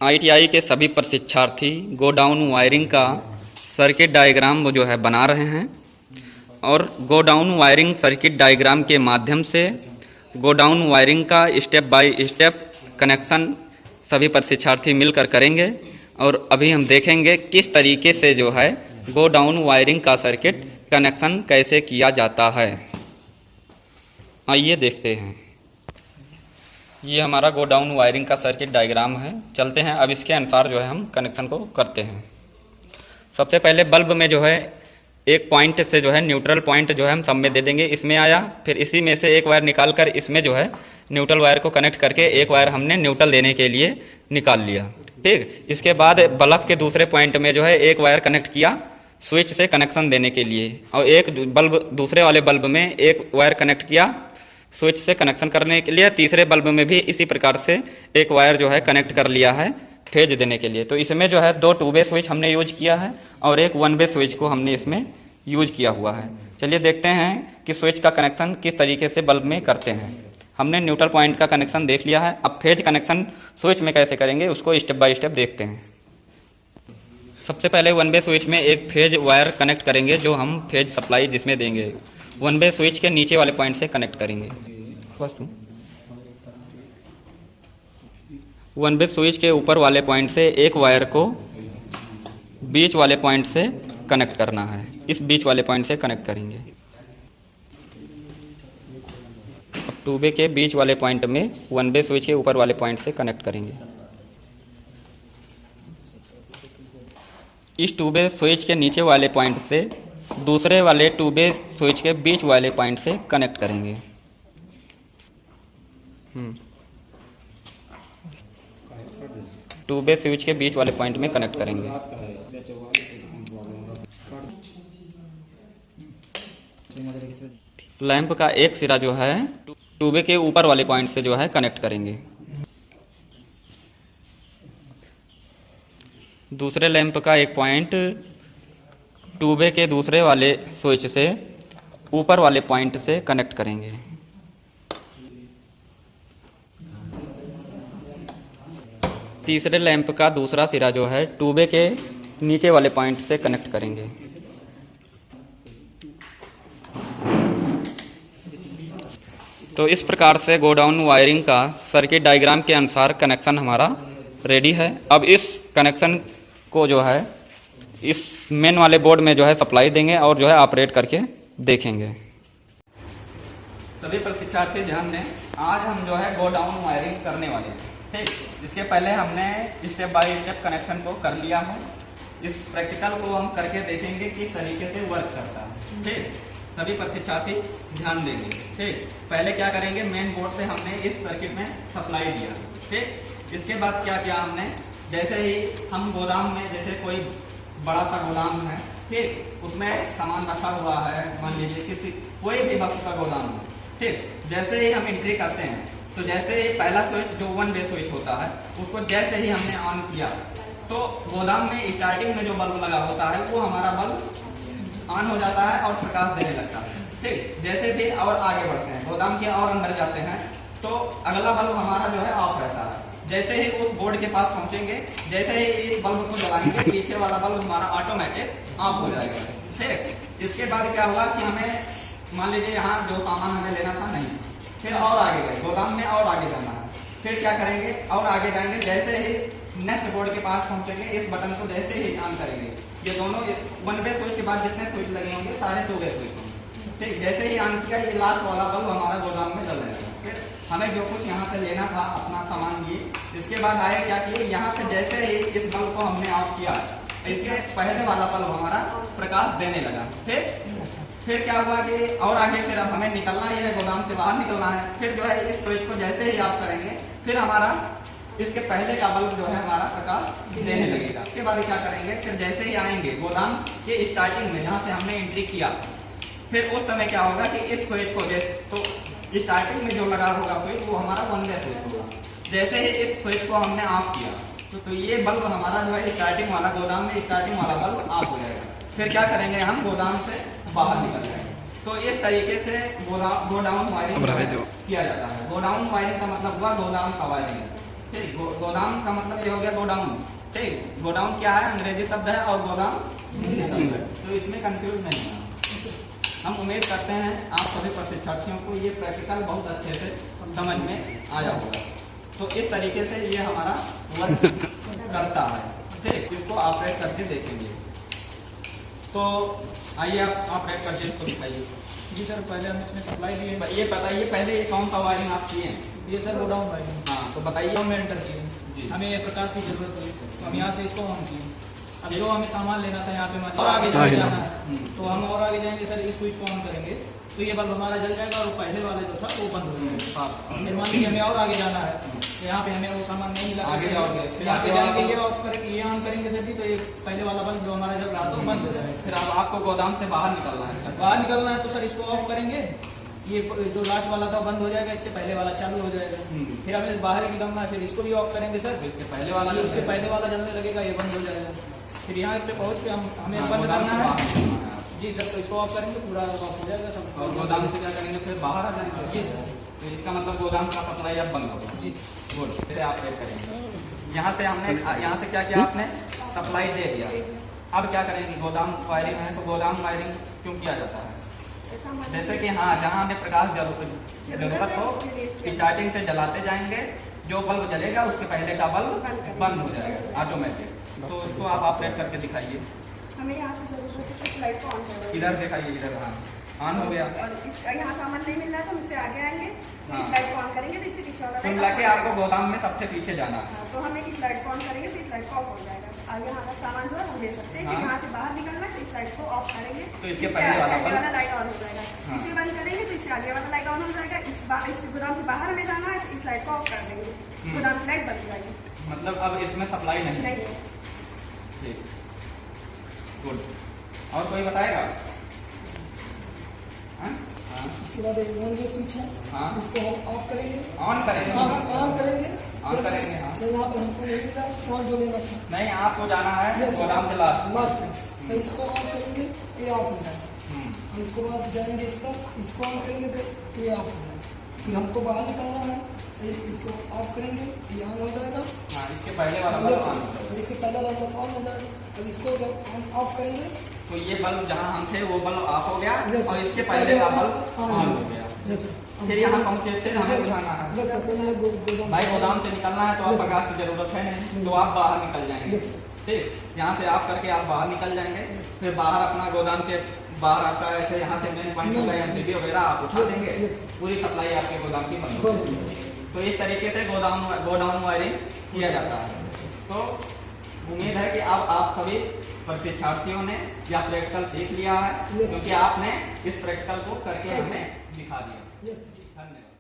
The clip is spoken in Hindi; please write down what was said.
आईटीआई के सभी प्रशिक्षार्थी गोडाउन वायरिंग का सर्किट डायग्राम जो है बना रहे हैं और गोडाउन वायरिंग सर्किट डायग्राम के माध्यम से गोडाउन वायरिंग का स्टेप बाय स्टेप कनेक्शन सभी प्रशिक्षार्थी मिलकर करेंगे और अभी हम देखेंगे किस तरीके से जो है गोडाउन वायरिंग का सर्किट कनेक्शन कैसे किया जाता है। आइए देखते हैं। ये हमारा गोडाउन वायरिंग का सर्किट डायग्राम है। चलते हैं अब इसके अनुसार जो है हम कनेक्शन को करते हैं। सबसे पहले बल्ब में जो है एक पॉइंट से जो है न्यूट्रल पॉइंट जो है हम सब में दे देंगे, इसमें आया, फिर इसी में से एक वायर निकाल कर इसमें जो है न्यूट्रल वायर को कनेक्ट करके एक वायर हमने न्यूट्रल देने के लिए निकाल लिया। ठीक, इसके बाद बल्ब के दूसरे पॉइंट में जो है एक वायर कनेक्ट किया स्विच से कनेक्शन देने के लिए और एक बल्ब दूसरे वाले बल्ब में एक वायर कनेक्ट किया स्विच से कनेक्शन करने के लिए। तीसरे बल्ब में भी इसी प्रकार से एक वायर जो है कनेक्ट कर लिया है फेज देने के लिए। तो इसमें जो है 2 2 वे स्विच हमने यूज किया है और एक 1 वे स्विच को हमने इसमें यूज किया हुआ है। चलिए देखते हैं कि स्विच का कनेक्शन किस तरीके से बल्ब में करते हैं। हमने न्यूट्रल पॉइंट का कनेक्शन देख लिया है, अब फेज कनेक्शन स्विच में कैसे करेंगे उसको स्टेप बाय स्टेप देखते हैं। सबसे पहले 1 वे स्विच में एक फेज वायर कनेक्ट करेंगे जो हम फेज सप्लाई जिसमें देंगे 1 वे स्विच के नीचे वाले पॉइंट से कनेक्ट करेंगे। बस 1 वे स्विच के ऊपर वाले पॉइंट से एक वायर को बीच वाले पॉइंट से कनेक्ट करना है, इस बीच वाले पॉइंट से कनेक्ट करेंगे। अब 2 वे के बीच वाले पॉइंट में 1 वे स्विच के ऊपर वाले पॉइंट से कनेक्ट करेंगे। इस 2 वे स्विच के नीचे वाले पॉइंट से दूसरे वाले 2 वे स्विच के बीच वाले पॉइंट से कनेक्ट करेंगे। 2 वे स्विच के बीच वाले पॉइंट में कनेक्ट करेंगे। लैंप का एक सिरा जो है 2 वे के ऊपर वाले पॉइंट से जो है कनेक्ट करेंगे। दूसरे लैंप का एक पॉइंट 2 वे के दूसरे वाले स्विच से ऊपर वाले पॉइंट से कनेक्ट करेंगे। तीसरे लैंप का दूसरा सिरा जो है 2 वे के नीचे वाले पॉइंट से कनेक्ट करेंगे। तो इस प्रकार से गोडाउन वायरिंग का सर्किट डायग्राम के अनुसार कनेक्शन हमारा रेडी है। अब इस कनेक्शन को जो है इस मेन वाले बोर्ड में जो है सप्लाई देंगे और जो है ऑपरेट करके देखेंगे। सभी प्रशिक्षार्थी ध्यान दें, आज हम जो है गोडाउन वायरिंग करने वाले हैं। ठीक, इसके पहले हमने स्टेप बाय स्टेप कनेक्शन को कर लिया है। इस प्रैक्टिकल को हम करके देखेंगे किस तरीके से वर्क करता है। ठीक, सभी प्रशिक्षार्थी ध्यान देंगे। ठीक, पहले क्या करेंगे, मेन बोर्ड से हमने इस सर्किट में सप्लाई दिया। ठीक, इसके बाद क्या किया हमने, जैसे ही हम गोदाम में, जैसे कोई बड़ा सा गोदाम है, ठीक, उसमें सामान रखा हुआ है, मान लीजिए किसी कोई भी वस्तु का गोदाम है। ठीक, जैसे ही हम एंट्री करते हैं तो जैसे ही पहला स्विच जो 1 वे स्विच होता है उसको जैसे ही हमने ऑन किया तो गोदाम में स्टार्टिंग में जो बल्ब लगा होता है वो हमारा बल्ब ऑन हो जाता है और प्रकाश देने लगता है। ठीक, जैसे भी और आगे बढ़ते हैं, गोदाम के और अंदर जाते हैं तो अगला बल्ब हमारा जो है ऑफ रहता है। जैसे ही उस बोर्ड के पास पहुंचेंगे, जैसे ही इस बल्ब को जलाएंगे, पीछे वाला बल्ब हमारा ऑटोमेटिक ऑफ हो जाएगा। ठीक, इसके बाद क्या हुआ कि हमें मान लीजिए यहाँ जो सामान हमें लेना था नहीं, फिर और आगे गए, गोदाम में और आगे जाना है, फिर क्या करेंगे और आगे जाएंगे। जैसे ही नेक्स्ट बोर्ड के पास पहुंचेंगे, इस बटन को जैसे ही ऑन करेंगे, ये दोनों 1 वे स्विच के बाद जितने स्विच लगे होंगे सारे 2 वे स्विच होंगे। ठीक, जैसे ही ऑन किया ये लास्ट वाला बल्ब हमारा गोदाम में जल जाएगा। फिर हमें जो कुछ यहाँ से लेना था अपना सामान लिए, इसके बाद आए क्या किए, यहाँ से जैसे ही इस बल्ब को हमने ऑफ किया, इसके पहले वाला बल्ब हमारा प्रकाश देने लगा। ठीक, फिर क्या हुआ कि और आगे फिर अब हमें निकलना ही है, गोदाम से बाहर निकलना है। फिर जो है इस स्विच को जैसे ही ऑफ करेंगे फिर हमारा इसके पहले का बल्ब जो है हमारा प्रकाश देने लगेगा। इसके बाद क्या करेंगे, फिर जैसे ही आएंगे गोदाम के स्टार्टिंग में जहाँ से हमने एंट्री किया, फिर उस समय क्या होगा कि इस स्विच को तो स्टार्टिंग में जो लगा होगा स्विच वो हमारा 1 वे स्विच होगा। जैसे ही इस स्विच को हमने ऑफ किया तो ये बल्ब हमारा जो है स्टार्टिंग वाला, गोदाम में स्टार्टिंग वाला बल्ब ऑफ हो जाएगा। फिर क्या करेंगे, हम गोदाम से बाहर निकल जाएंगे। तो इस तरीके से गोडाउन वायरिंग किया जाता है। गोडाउन वायरिंग का मतलब हुआ गोदाम का वायरिंग। ठीक, गोदाम का मतलब ये हो गया गोडाउन। ठीक, गोडाउन क्या है, अंग्रेजी शब्द है और गोदाम हिंदी शब्द है, तो इसमें कंफ्यूज नहीं है। हम उम्मीद करते हैं आप सभी प्रशिक्षार्थियों को ये प्रैक्टिकल बहुत अच्छे से समझ में आया होगा। तो इस तरीके से ये हमारा वर्क करता है। ठीक, इसको ऑपरेट करके देखेंगे। तो आइए आप ऑपरेट करके इसको दिखाइए। जी सर, पहले हम इसमें सप्लाई दिए। ये बताइए पहले ये कौन सा वायरिंग आप किए हैं? ये सर गोडाउन वायरिंग। हाँ, तो बताइए। गोडाउन में एंटर जी। किए, हमें प्रकाश की जरूरत हुई तो हम यहाँ से इसको ऑन किए। अब जो हमें सामान लेना था यहाँ पे और आगे जाना है, तो हम और आगे जाएंगे सर, इस स्विच को ऑन करेंगे तो ये बल्ब हमारा जल जाएगा और पहले वाला जो था वो बंद हो जाएगा। फिर मान लीजिए हमें और आगे जाना है, तो यहाँ पे हमें वो सामान नहीं मिला, आगे जाओगे, फिर आगे जाएंगे, ये ऑफ करेंगे, ये ऑन करेंगे सर जी, तो ये पहले वाला बल्ब जो हमारा जल रहा था वो बंद हो जाएगा। फिर अब आपको गोदाम से बाहर निकलना है। बाहर निकलना है तो सर इसको ऑफ करेंगे, ये जो लास्ट वाला था बंद हो जाएगा, इससे पहले वाला चालू हो जाएगा। फिर हमें बाहर निकलना है, फिर इसको भी ऑफ करेंगे सर, इसके पहले वाला इससे पहले वाला जलने लगेगा, ये बंद हो जाएगा। फिर यहाँ पे पहुँच के हमें बंद करना है जी सर, तो इसको ऑफ करेंगे पूरा ऑफ हो जाएगा सब। और गोदाम से क्या करेंगे, फिर बाहर आ जाएंगे। जी सर, तो इसका मतलब गोदाम का सप्लाई अब बंद होगा। जी गुड, फिर आप वेट करेंगे। यहाँ से हमने यहाँ से क्या किया, आपने सप्लाई दे दिया। अब क्या करेंगे, गोदाम वायरिंग है तो गोदाम वायरिंग क्यों किया जाता है? जैसे कि हाँ, जहाँ हमें प्रकाश जरूरत हो स्टार्टिंग से जलाते जाएंगे, जो बल्ब जलेगा उसके पहले का बल्ब बंद हो जाएगा ऑटोमेटिक। तो उसको आप ऑपरेट करके दिखाइए। हमें यहाँ से जरूरत है तो लाइट को ऑन करो। इधर दिखाइए, इधर। हाँ, ऑन हो गया। और इसका यहाँ सामान नहीं मिल रहा तो इससे आगे आएंगे, तो इस लाइट को ऑन करेंगे तो इससे पीछे वाला कुल लाइट मिला के आपको गोदाम में सबसे पीछे जाना है। तो हमें इस लाइट को ऑन करेंगे तो इस लाइट को ऑफ हो जाएगा। आगे यहाँ का सामान जो है हम ले सकते हैं। फिर यहाँ से बाहर निकलना तो इस लाइट को ऑफ करेंगे तो इसके पहले वाला लाइट ऑन हो जाएगा। इसे बंद करेंगे तो इससे आगे वाला लाइट ऑन हो जाएगा। इस गोदाम से बाहर हमें जाना है तो इस लाइट को ऑफ कर देंगे, गोदाम की लाइट बंद हो जाएगी। मतलब अब इसमें सप्लाई नहीं है। ठीक, गुड। और कोई बताएगा? इसके बाद एक ऑन स्विच है, हाँ, इसको हम ऑफ करेंगे, ऑन करेंगे। ऑन करेंगे, ऑन करेंगे। हाँ, तो यहाँ पर हमको नहीं मिला सामान जो लेना था नहीं, आपको जाना है गोदाम से लास्ट में, तो इसको ऑन करेंगे ये ऑफ हो जाएगा। इसको बाद जाएंगे इसको ऑन करेंगे तो ये ऑफ हो जाएगा। फिर हमको बाहर निकलना है, इसको ऑफ करेंगे, ये ऑन हो जाएगा। हाँ, इसके पहले वाला बल्ब ऑन हो जाएगा। इसके पहले वाला ऑन हो जाएगा। अब इसको जब हम ऑफ करेंगे तो ये बल्ब जहाँ हम थे वो बल्ब ऑफ हो गया और इसके पहले का बल्ब ऑन हो गया। फिर यहाँ पहुँचे, फिर हमें बुझाना है। भाई गोदाम से निकलना है तो आप प्रकाश की जरूरत है नहीं, तो आप बाहर निकल जाएंगे। ठीक, यहाँ से ऑफ करके आप बाहर निकल जाएंगे। फिर बाहर अपना गोदाम के बाहर आपका ऐसे यहाँ से मेन पॉइंट होगा, एमसीबी वगैरह आप उठा देंगे, पूरी सप्लाई आपके गोदाम की बंद हो जाएगी। तो इस तरीके से गोडाउन वायरिंग किया जाता है। तो उम्मीद है कि अब आप सभी प्रशिक्षार्थियों ने यह प्रैक्टिकल सीख लिया है, क्योंकि आपने इस प्रैक्टिकल को करके हमें दिखा दिया। धन्यवाद।